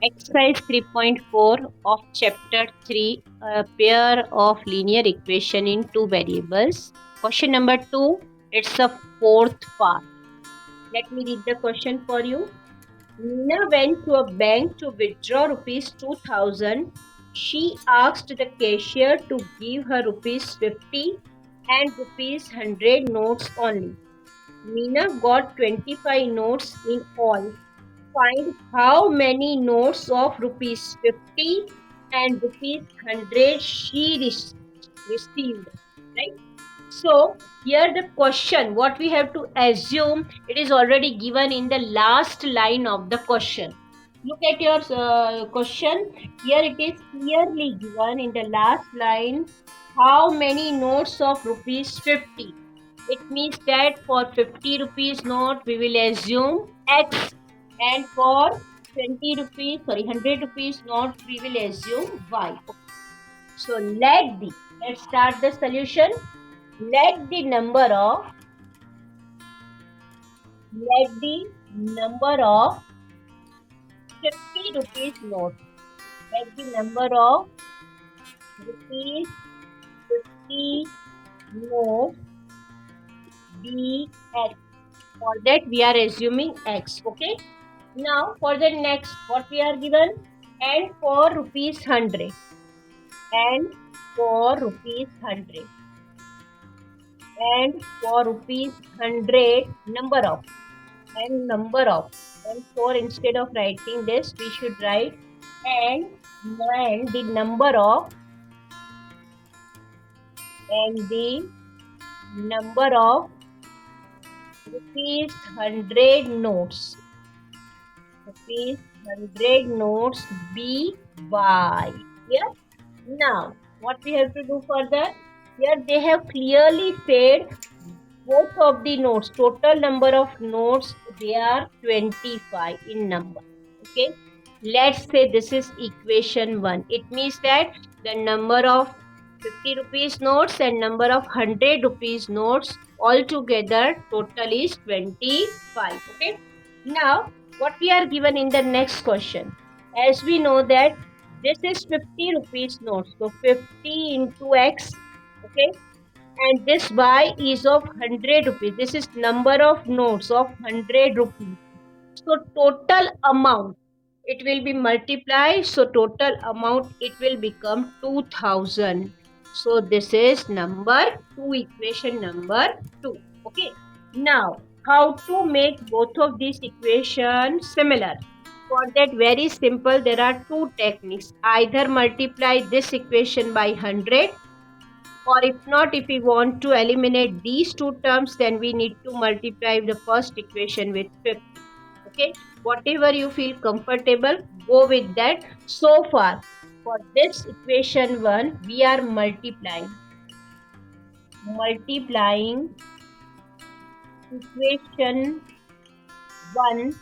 Exercise 3.4 of chapter 3, a pair of linear equation in two variables. Question number 2, it's a fourth part. Let me read the question for you. Nina went to a bank to withdraw rupees 2000. She asked the cashier to give her rupees 50 and rupees 100 notes only. Nina got 25 notes in all. Find how many notes of rupees 50 and rupees 100 she received, right? So here the question, what we have to assume, it is already given in the last line of the question. Look at your question. Here it is clearly given in the last line how many notes of rupees 50. It means that for 50 rupees note we will assume X, and for 20 rupees, 100 rupees note we will assume Y. So let's start the solution. Let the number of 50 rupees note. Let the number of rupees 50 note be X. For that we are assuming X. Okay. Now for the next, what we are given, and for rupees 100, and for rupees 100, and for rupees 100 number of, and for, instead of writing this we should write and the number of, rupees 100 notes, by. Here now what we have to do further, here they have clearly said both of the notes, total number of notes, they are 25 in number. Okay, let's say this is equation 1. It means that the number of 50 rupees notes and number of 100 rupees notes altogether total is 25. Okay, now what we are given in the next question, as we know that this is 50 rupees notes, so 50 into X. Okay, and this Y is of 100 rupees. This is number of notes of 100 rupees. So total amount, it will be multiplied. So total amount, it will become 2000. So this is number 2, equation number 2. Okay. Now how to make both of these equations similar? For that, very simple, there are two techniques. Either multiply this equation by 100, or if not, if we want to eliminate these two terms, then we need to multiply the first equation with 50. Okay, whatever you feel comfortable, go with that. So far for this equation 1, we are multiplying equation 1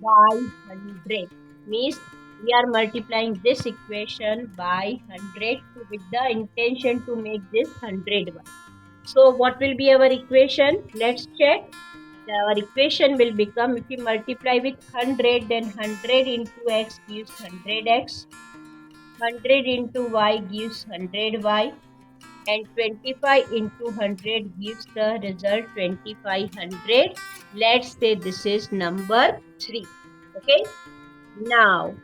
by 100, means we are multiplying this equation by 100 with the intention to make this 101. So what will be our equation? Let's check. Our equation will become, if we multiply with 100, then 100 into X gives 100X, 100 into Y gives 100Y, and 25 into 100 gives the result 2500. Let's say this is number 3. Okay, now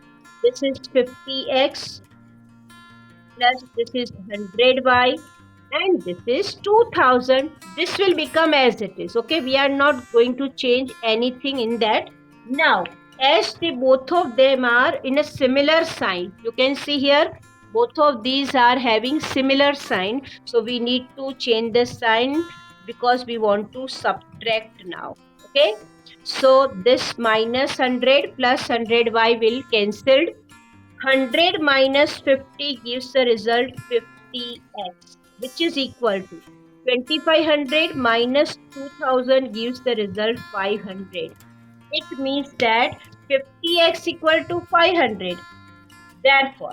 this is 50X plus this is 100Y, and this is 2000. This will become as it is. Okay, we are not going to change anything in that. Now as the both of them are in a similar sign, you can see here both of these are having similar sign, so we need to change the sign because we want to subtract now. Okay, so this minus 100 plus 100y will cancelled. 100 minus 50 gives the result 50x, which is equal to 2500 minus 2000 gives the result 500. It means that 50x equal to 500. Therefore,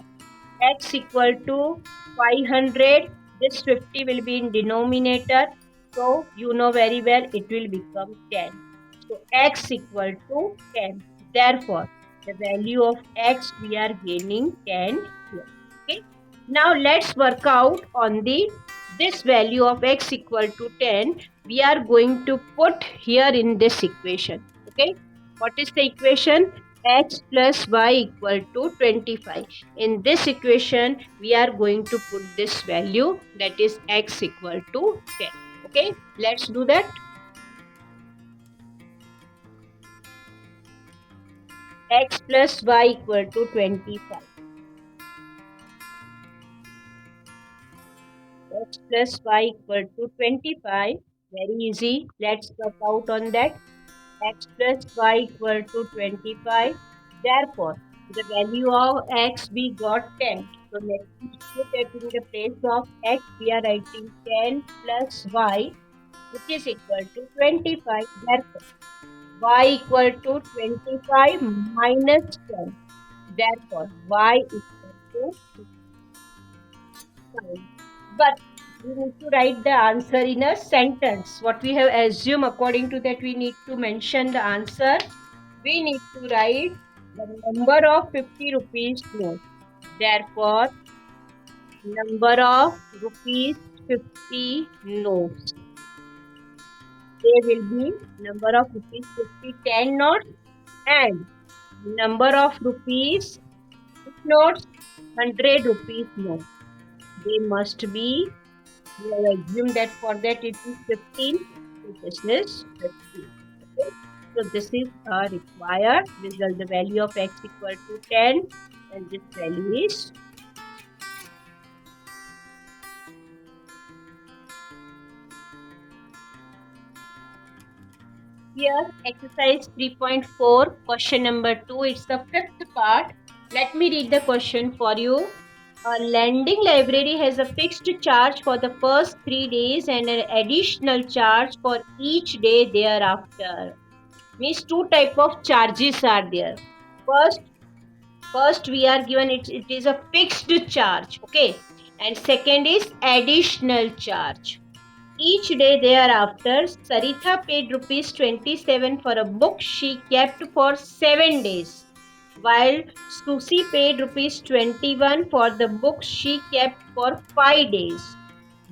x equal to 500. This 50 will be in denominator. So, you know very well it will become 10. So, x equal to 10. Therefore, The value of x we are gaining 10 here. Okay. Now let's work out on this value of x equal to 10. We are going to put here in this equation. Okay. What is the equation? X plus y equal to 25. In this equation, we are going to put this value, that is x equal to 10. Okay. Let's do that. X plus y equal to 25. X plus y equal to 25. Very easy. Let's work out on that. X plus y equal to 25. Therefore, the value of x we got 10. So let's put it in the place of x. We are writing 10 plus y, which is equal to 25. Therefore, y equal to 25 minus 10. Therefore, y equal to 5. But we need to write the answer in a sentence. What we have assumed, according to that, we need to mention the answer. We need to write the number of 50 rupees notes. Therefore, number of rupees 50 notes. There will be number of rupees 50 10 notes and number of rupees notes 100 rupees notes. They must be, we will assume that for that it is 15. So this is 15. Okay. So this is a required result. The value of x equal to 10 and this value is here. Exercise 3.4, question number 2. It's the fifth part. Let me read the question for you. A lending library has a fixed charge for the first 3 days and an additional charge for each day thereafter. Means two type of charges are there. First we are given it is a fixed charge, okay, and second is additional charge. Each day thereafter, Saritha paid rupees 27 for a book she kept for 7 days, while Susie paid rupees 21 for the book she kept for 5 days.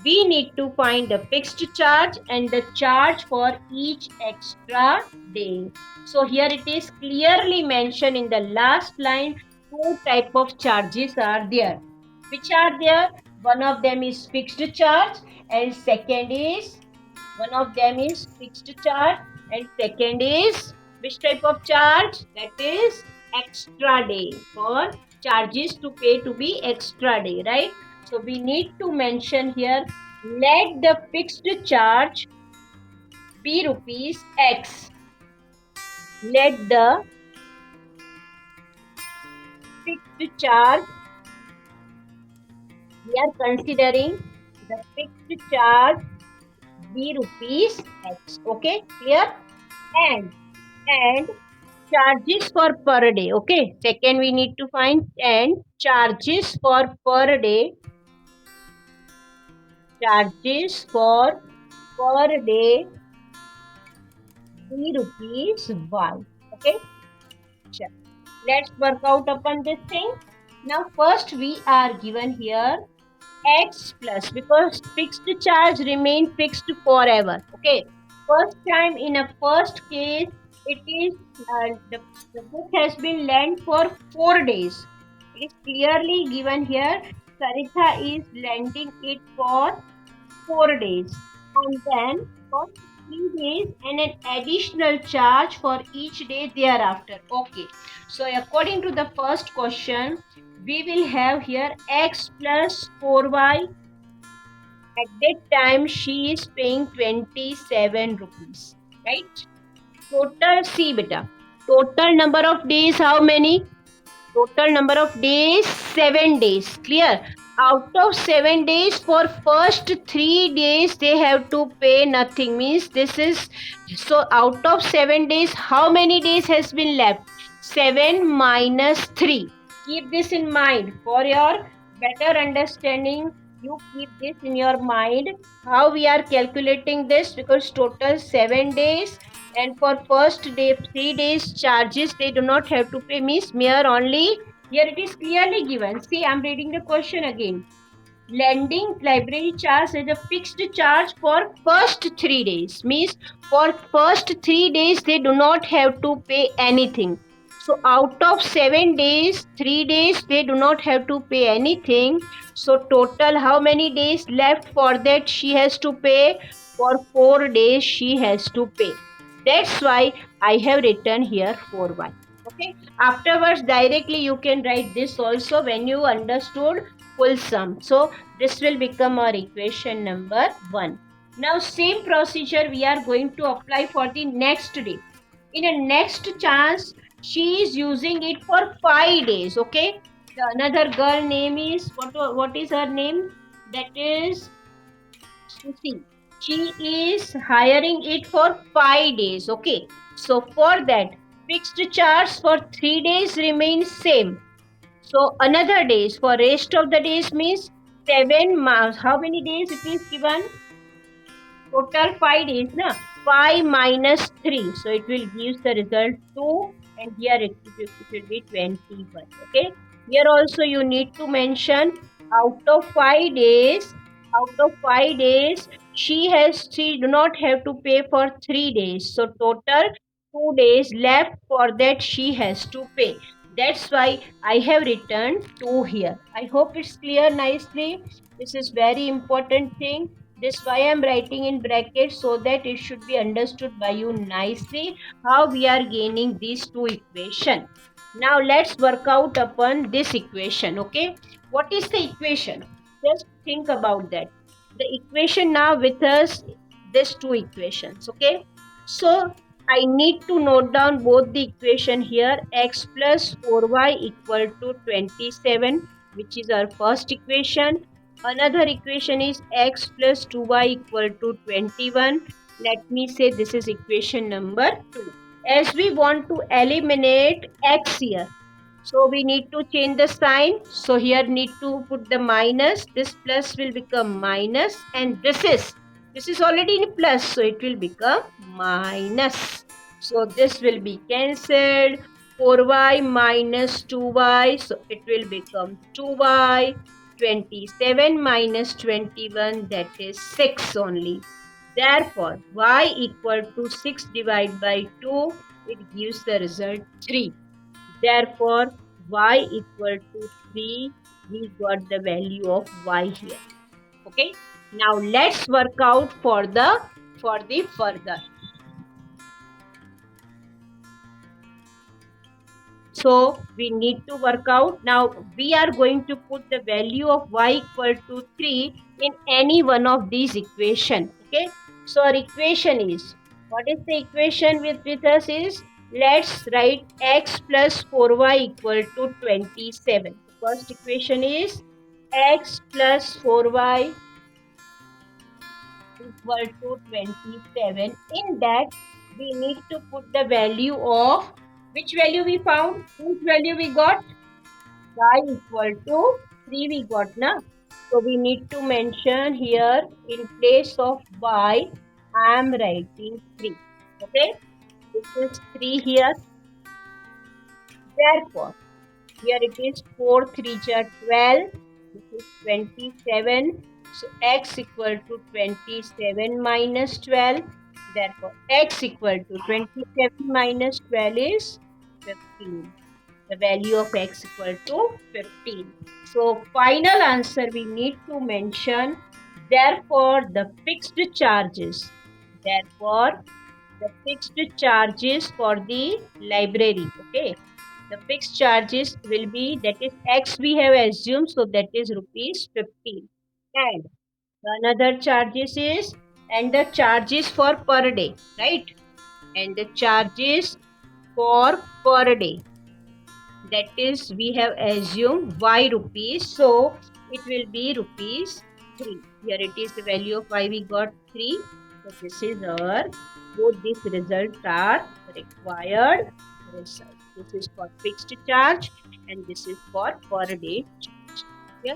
We need to find the fixed charge and the charge for each extra day. So here it is clearly mentioned in the last line, two type of charges are there. Which are there? One of them is fixed charge and second is, one of them is fixed charge and second is which type of charge? That is extra day, for charges to pay to be extra day, right? So we need to mention here, let the fixed charge be rupees X. Let the fixed charge, we are considering the fixed charge be rupees X. Okay, clear? And charges for per day. Okay, second we need to find and charges for per day. Charges for per day be rupees Y. Okay, sure. Let's work out upon this thing. Now first we are given here x plus, because fixed charge remain fixed forever. Okay, first time in a first case it is the book has been lent for 4 days. It is clearly given here, Saritha is lending it for 4 days and then for 3 days and an additional charge for each day thereafter. Okay, so according to the first question, we will have here x plus 4y. At that time she is paying 27 rupees, right? Total, see beta, total number of days how many? Total number of days 7 days. Clear? Out of 7 days, for first 3 days they have to pay nothing, means this is, so out of 7 days how many days has been left? 7 minus 3. Keep this in mind for your better understanding. You keep this in your mind how we are calculating this, because total 7 days And for first day 3 days charges they do not have to pay, means mere only, here it is clearly given. See, I'm reading the question again. Lending library charge is a fixed charge for first 3 days, means for first 3 days they do not have to pay anything. So out of 7 days 3 days they do not have to pay anything. So total how many days left for that she has to pay? For 4 days she has to pay. That's why I have written here 4y. Okay, afterwards directly you can write this also when you understood full sum. So this will become our equation number 1. Now same procedure we are going to apply for the next day. In a next chance she is using it for 5 days. Okay, the another girl name is what is her name? That is Susi. She is hiring it for 5 days. Okay, so for that fixed charge for 3 days remains same. So another days for rest of the days means 7 months. How many days it is given? Total 5 days, na? 5 minus 3. So it will give the result 2, and here it will be 21. Okay. Here also you need to mention out of 5 days, she do not have to pay for 3 days. So total 2 days left for that she has to pay. That's why I have written 2 here. I hope it's clear nicely. This is very important thing. This why I am writing in brackets, so that it should be understood by you nicely how we are gaining these two equation. Now let's work out upon this equation. Okay, what is the equation? Just think about that. The equation now with us, these two equations. Okay, so I need to note down both the equation here. X plus 4y equal to 27, which is our first equation. Another equation is x plus 2y equal to 21. Let me say this is equation number 2. As we want to eliminate x here, so we need to change the sign. So here need to put the minus. This plus will become minus, and this is already in plus, so it will become minus. So this will be cancelled. 4y minus 2y, so it will become 2y. 27 minus 21, that is 6 only. Therefore, y equal to 6 divided by 2, it gives the result 3. Therefore, y equal to 3, we got the value of y here. Okay. Now let's work out for the further. So we need to work out. Now we are going to put the value of y equal to 3 in any one of these equation. Okay. So our equation is, what is the equation with us is, let's write x plus 4y equal to 27. First equation is x plus 4y equal to 27. In that we need to put the value of, which value we found? Which value we got? Y equal to 3 we got, na? So we need to mention here in place of y, I am writing 3. Okay, this is 3 here. Therefore, here it is 4 3 12. This is 27. So x equal to 27 minus 12. Therefore, x equal to 27 minus 12 is 15. The value of x equal to 15. So final answer we need to mention. Therefore, the fixed charges. Therefore, the fixed charges for the library. Okay. The fixed charges will be, that is x we have assumed, so that is rupees 15. And another charges is, and the charges for per day, right? And the charges for per day, that is we have assumed y rupees, so it will be rupees 3. Here it is the value of y, we got 3. So this is our, both these results are required result. This is for fixed charge and this is for per day charge. Yeah.